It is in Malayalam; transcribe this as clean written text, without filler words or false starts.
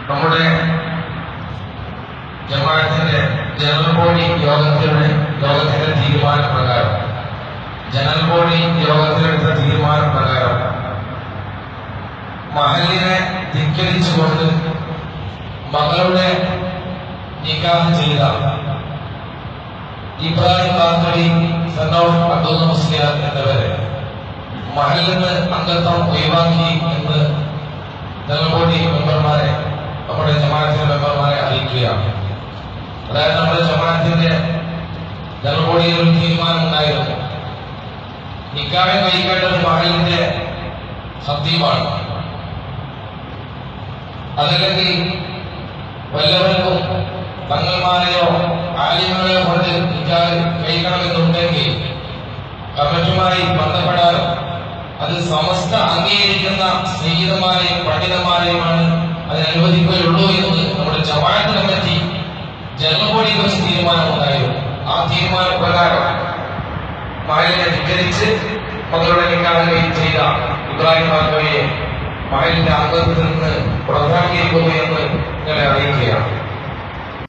നമ്മുടെ ജമാഅത്തിന്റെ ജനറൽ ബോഡി യോഗത്തിന്റെ തീരുമാനപ്രകാരം മഹലിനെ ധിക്കരിച്ചുകൊണ്ട് മകളുടെ നിക്കാഹ് ചെയ്ത ഇബ്രാഹിം ബാക്കറി സന്നോഫ് അബ്ദുൽ മുസ്ലിയാർ എന്നിവരെ മഹലിൽ നിന്ന് അംഗത്വം ഒഴിവാക്കി എന്ന് ജനറൽ ബോഡി മെമ്പർമാരെ നമ്മുടെ ജമാഅത്തിന്റെ മെമ്പർമാരെ അറിയിക്കുകയാണ്. അതായത് നമ്മുടെ ജമാഅത്തിന്റെ ജനറൽ ബോഡിയിൽ ഒരു തീരുമാനം ഉണ്ടായിരുന്നു. നിക്കാഹ് കഴിക്കേണ്ടത് മഹലിന്റെ ഖത്തീബാണ്. അതല്ലെങ്കിൽ വല്ലവർക്കും തങ്ങന്മാരെയോ ആലിമുകളെയോ കൊണ്ട് നിക്കാഹ് കഴിക്കണമെന്നുണ്ടെങ്കിൽ കമ്മിറ്റിയുമായി ബന്ധപ്പെടാനും അത് സമസ്ത അംഗീകരിക്കുന്ന സ്നേഹിതന്മാരെയും പണ്ഡിതന്മാരെയുമാണ് അതിന് അനുവദിക്കുകയുള്ളൂ എന്ന് നമ്മുടെ ജമാഅത്ത് കമ്മിറ്റി ജനറൽ ബോഡിയിൽ വെച്ച് തീരുമാനമുണ്ടായിരുന്നു. ആ തീരുമാനപ്രകാരം മഹലിനെ ധിക്കരിച്ച് മകളുടെ നിക്കാഹ് ചെയ്ത ഇബ്രാഹിം ബാക്കറിയെ മഹലിന്റെ അംഗത്തിൽ നിന്ന് പുറത്താക്കിയിരിക്കുന്നു എന്ന് നിങ്ങളെ അറിയിക്കുകയാണ്.